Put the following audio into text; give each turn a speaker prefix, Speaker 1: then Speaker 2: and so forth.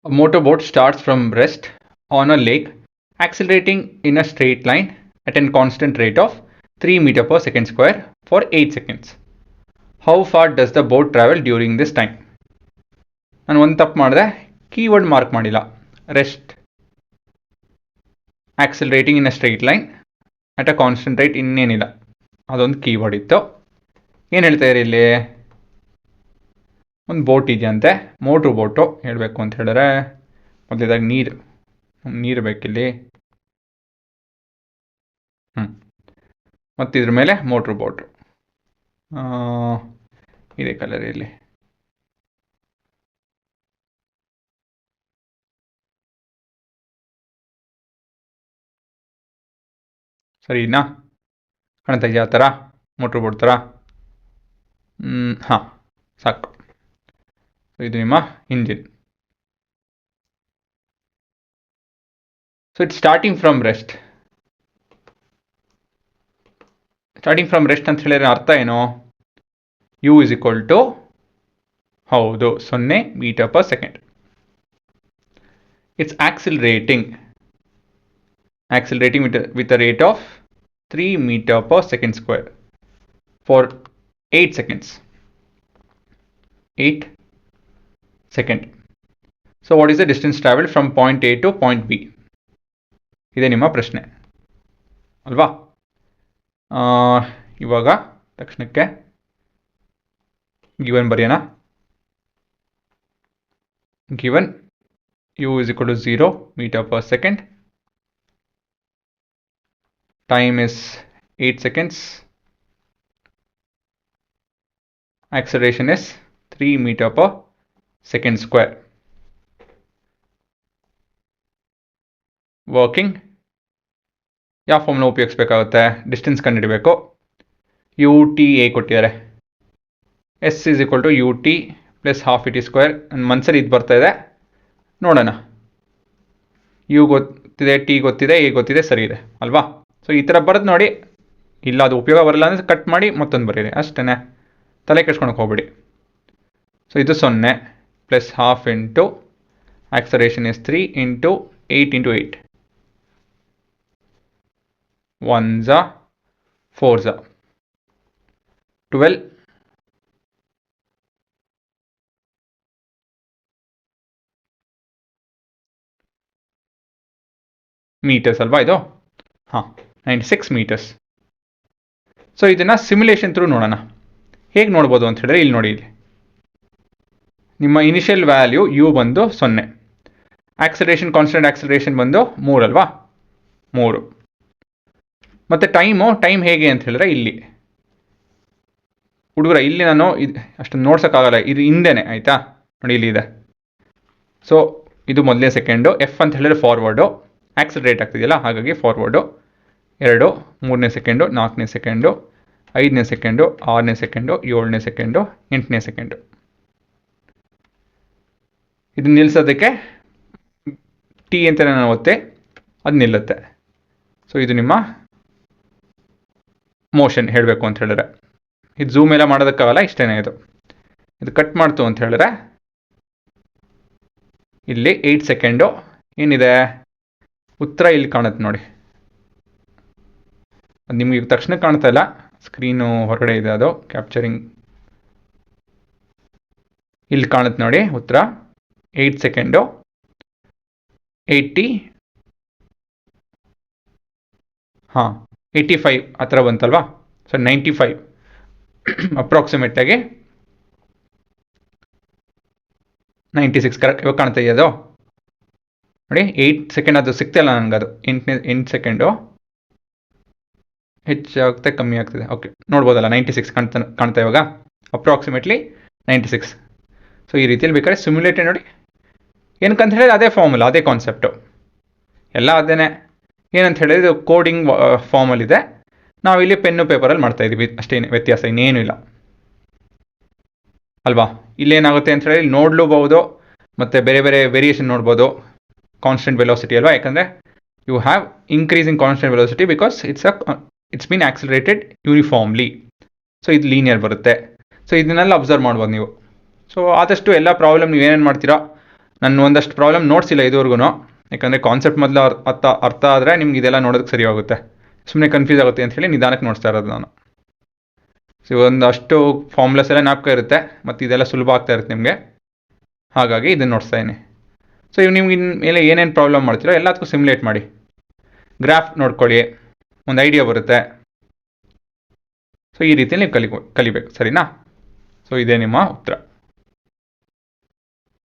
Speaker 1: A motorboat starts from rest on a lake, accelerating in a straight line at a constant rate of 3 meter per second square for 8 seconds. How far does the boat travel during this time? ನಾನು ಒಂದು ತಪ್ಪು ಮಾಡಿದೆ, keyword mark ಮಾಡಿಲ್ಲ. Rest, accelerating in a straight line at a constant rate, ಇನ್ನೇನಿಲ್ಲ, ಅದೊಂದು keyword ಇತ್ತು. ಏನು ಹೇಳ್ತಾ ಇರಿ ಇಲ್ಲಿ? ಒಂದು ಬೋಟ್ ಇದೆಯಂತೆ, ಮೋಟ್ರು ಬೋಟು ಹೇಳಬೇಕು ಅಂತ ಹೇಳಿದ್ರೆ ಮೊದಲೇದಾಗಿ ನೀರು ಬೇಕಿಲ್ಲಿ. ಮತ್ತು ಇದ್ರ ಮೇಲೆ ಮೋಟ್ರು ಬೋಟು ಇದೇ ಕಲರ್ ಇಲ್ಲಿ. ಸರಿನಾ? ಕಾಣ್ತಾ ಇದೆಯಾ ಆ ಥರ ಮೋಟ್ರು ಬೋಟ್ ಥರ? ಹಾಂ, ಸಾಕು. ಇದು ನಿಮ್ಮ engine. So it's starting from rest. Starting from rest ಅಂತ ಹೇಳಿದ್ರೆ ಅರ್ಥ ಏನು? ಯು ಇಸ್ ಈಕ್ವಲ್ ಟು, ಹೌದು, 0 metre per second. It's accelerating with a rate of 3 meter per second square for 8 seconds. 8 second. So what is the distance traveled from point A to point B? ಇದೆ ನಿಮ್ಮ ಪ್ರಶ್ನೆ ಅಲ್ವಾ? ಇವಾಗ ತಕ್ಷಣಕ್ಕೆ given ಬರೆಯೋಣ. Given u is equal to 0 meter per second. Time is 8 seconds. Acceleration is 3 meter per second square. Working ಯಾವ ಫಾರ್ಮ್ನ ಉಪಯೋಗಿಸ್ಬೇಕಾಗುತ್ತೆ? ಡಿಸ್ಟೆನ್ಸ್ ಕಂಡುಹಿಡಬೇಕು. ಯು ಟಿ ಎ ಕೊಟ್ಟಿದ್ದಾರೆ. S is equal to U T plus half A T square. ನನ್ನ ಮನಸ್ಸಲ್ಲಿ ಇದು ಬರ್ತಾ ಇದೆ, ನೋಡೋಣ. ಯು ಗೊತ್ತಿದೆ, ಟಿ ಗೊತ್ತಿದೆ, ಎ ಗೊತ್ತಿದೆ, ಸರಿ ಇದೆ ಅಲ್ವಾ? ಸೊ ಈ ಥರ ಬರೋದು ನೋಡಿ. ಇಲ್ಲ ಅದು ಉಪಯೋಗ ಬರಲ್ಲ ಅಂದರೆ ಕಟ್ ಮಾಡಿ ಮತ್ತೊಂದು ಬರೀರಿ, ಅಷ್ಟೇ. ತಲೆ ಕೆಡ್ಸ್ಕೊಳಕ್ಕೆ ಹೋಗ್ಬಿಡಿ. ಸೊ ಇದು 0 plus half into acceleration is 3 into 8 into 8. 1 4 12 metres ಅಲ್ವಾ ಇದು? ಹಾಂ, 96 ಮೀಟರ್ಸ್. ಸೊ ಇದನ್ನು ಸಿಮ್ಯುಲೇಷನ್ ಥ್ರೂ ನೋಡೋಣ. ಹೇಗೆ ನೋಡ್ಬೋದು ಅಂತ ಹೇಳಿದ್ರೆ ಇಲ್ಲಿ ನೋಡಿ. ಇಲ್ಲಿ ನಿಮ್ಮ ಇನಿಷಿಯಲ್ ವ್ಯಾಲ್ಯೂ ಯು ಬಂದು 0, ಆಕ್ಸಲರೇಷನ್ ಕಾನ್ಸ್ಟೆಂಟ್ ಆಕ್ಸಲರೇಷನ್ ಬಂದು 3 ಅಲ್ವಾ? 3. ಮತ್ತು ಟೈಮ್ ಹೇಗೆ ಅಂತ ಹೇಳಿದ್ರೆ ಇಲ್ಲಿ ಹುಡುಗರ ಇಲ್ಲಿ ನಾನು ಅಷ್ಟೊಂದು ನೋಡ್ಸೋಕ್ಕಾಗಲ್ಲ, ಇದು ಹಿಂದೆನೇ ಆಯಿತಾ? ನೋಡಿ ಇಲ್ಲಿ ಇದೆ. ಸೊ ಇದು ಮೊದಲನೇ ಸೆಕೆಂಡು, ಎಫ್ ಅಂತ ಹೇಳಿದ್ರೆ ಫಾರ್ವರ್ಡು, ಆಕ್ಸಲರೇಟ್ ಆಗ್ತಿದೆಯಲ್ಲ ಹಾಗಾಗಿ ಫಾರ್ವರ್ಡು. 2, 3ನೇ ಸೆಕೆಂಡು, 4ನೇ ಸೆಕೆಂಡು, 5ನೇ ಸೆಕೆಂಡು, 6ನೇ ಸೆಕೆಂಡು, 7ನೇ ಸೆಕೆಂಡು, 8ನೇ ಸೆಕೆಂಡು. ಇದು ನಿಲ್ಲಿಸೋದಕ್ಕೆ ಟಿ ಅಂತ ನಾನು ಒತ್ತೆ, ಅದು ನಿಲ್ಲುತ್ತೆ. ಸೊ ಇದು ನಿಮ್ಮ ಮೋಷನ್ ಹೇಳಬೇಕು ಅಂತ ಹೇಳಿದ್ರೆ. ಇದು ಝೂಮ್ ಎಲ್ಲ ಮಾಡೋದಕ್ಕಾಗಲ್ಲ, ಇಷ್ಟೇ. ಇದು ಕಟ್ ಮಾಡ್ತು ಅಂತ ಹೇಳಿದ್ರೆ ಇಲ್ಲಿ 8 ಸೆಕೆಂಡು ಏನಿದೆ ಉತ್ತರ ಇಲ್ಲಿ ಕಾಣುತ್ತೆ ನೋಡಿ. ಅದು ನಿಮ್ಗೆ ಈಗ ತಕ್ಷಣ ಕಾಣ್ತಾ ಇಲ್ಲ, ಸ್ಕ್ರೀನು ಹೊರಗಡೆ ಇದೆ, ಅದು ಕ್ಯಾಪ್ಚರಿಂಗ್. ಇಲ್ಲಿ ಕಾಣುತ್ತೆ ನೋಡಿ ಉತ್ತರ. 8 ಸೆಕೆಂಡು 80, ಹಾಂ 85 ಆ ಥರ ಬಂತಲ್ವಾ? So 95 ಅಪ್ರಾಕ್ಸಿಮೇಟಾಗಿ 96 correct. ಇವಾಗ ಕಾಣ್ತಾ ಇದೆಯದು ನೋಡಿ. 8 ಸೆಕೆಂಡ್ ಅದು ಸಿಗ್ತಾಯಿಲ್ಲ ನನಗೆ. ಅದು 8 ಸೆಕೆಂಡು ಹೆಚ್ಚಾಗ್ತಾ ಕಮ್ಮಿ ಆಗ್ತಿದೆ. ಓಕೆ, ನೋಡ್ಬೋದಲ್ಲ, 96 ಕಾಣ್ತಾ ಇವಾಗ, ಅಪ್ರಾಕ್ಸಿಮೇಟ್ಲಿ 96. ಸೊ ಈ ರೀತಿಯಲ್ಲಿ ಬೇಕಾದ್ರೆ ಸಿಮ್ಯುಲೇಟೆಡ್ ನೋಡಿ. ಏನಕ್ಕಂತ ಹೇಳಿದ್ರೆ ಅದೇ ಫಾರ್ಮುಲಾ, ಅದೇ ಕಾನ್ಸೆಪ್ಟು, ಎಲ್ಲ ಅದೇನೆ. ಏನಂತ ಹೇಳಿದ್ರೆ ಇದು ಕೋಡಿಂಗ್ ಫಾರ್ಮಲ್ಲಿದೆ, ನಾವಿಲ್ಲಿ ಪೆನ್ನು ಪೇಪರಲ್ಲಿ ಮಾಡ್ತಾಯಿದ್ದೀವಿ ಅಷ್ಟೇ, ವ್ಯತ್ಯಾಸ ಇನ್ನೇನು ಇಲ್ಲ ಅಲ್ವಾ? ಇಲ್ಲೇನಾಗುತ್ತೆ ಅಂತ ಹೇಳಿ ನೋಡ್ಲೂಬಹುದು, ಮತ್ತು ಬೇರೆ ಬೇರೆ ವೇರಿಯೇಷನ್ ನೋಡ್ಬೋದು. ಕಾನ್ಸ್ಟೆಂಟ್ ವೆಲೋಸಿಟಿ ಅಲ್ವಾ? ಯಾಕಂದರೆ you have increasing constant velocity because it's been accelerated uniformly. So ಇದು ಲೀನಿಯರ್ ಬರುತ್ತೆ. ಸೊ ಇದನ್ನೆಲ್ಲ ಅಬ್ಸರ್ವ್ ಮಾಡ್ಬೋದು ನೀವು. ಸೊ ಆದಷ್ಟು ಎಲ್ಲ ಪ್ರಾಬ್ಲಮ್ ನೀವು ಏನೇನು ಮಾಡ್ತೀರಾ ನಾನು ಒಂದಷ್ಟು ಪ್ರಾಬ್ಲಮ್ ನೋಡ್ಸಿಲ್ಲ ಇದುವರೆಗೂ, ಯಾಕಂದರೆ ಕಾನ್ಸೆಪ್ಟ್ ಮೊದಲು ಅರ್ಥ ಆದರೆ ನಿಮ್ಗೆ ಇದೆಲ್ಲ ನೋಡೋದಕ್ಕೆ ಸರಿ ಹೋಗುತ್ತೆ. ಸುಮ್ಮನೆ ಕನ್ಫ್ಯೂಸ್ ಆಗುತ್ತೆ ಅಂತ ಹೇಳಿ ನಿಧಾನಕ್ಕೆ ನೋಡ್ತಾ ಇರೋದು ನಾನು. ಸೊ ಒಂದಷ್ಟು ಫಾರ್ಮ್ಲೆಸ್ ಎಲ್ಲ ಜ್ಞಾಪಕ ಇರುತ್ತೆ, ಮತ್ತು ಇದೆಲ್ಲ ಸುಲಭ ಆಗ್ತಾ ಇರುತ್ತೆ ನಿಮಗೆ, ಹಾಗಾಗಿ ಇದನ್ನು ನೋಡ್ತಾ ಇದ್ದೀನಿ. ಸೊ ಇವು ನಿಮ್ಗೆ ಇನ್ಮೇಲೆ ಏನೇನು ಪ್ರಾಬ್ಲಮ್ ಮಾಡ್ತೀರೋ ಎಲ್ಲದಕ್ಕೂ ಸಿಮ್ಯುಲೇಟ್ ಮಾಡಿ, ಗ್ರಾಫ್ ನೋಡ್ಕೊಳ್ಳಿ, ಒಂದು ಐಡಿಯಾ ಬರುತ್ತೆ. ಸೊ ಈ ರೀತಿಯಲ್ಲಿ ನೀವು ಕಲಿಬೇಕು, ಸರಿನಾ? ಸೊ ಇದೇ ನಿಮ್ಮ ಉತ್ತರ.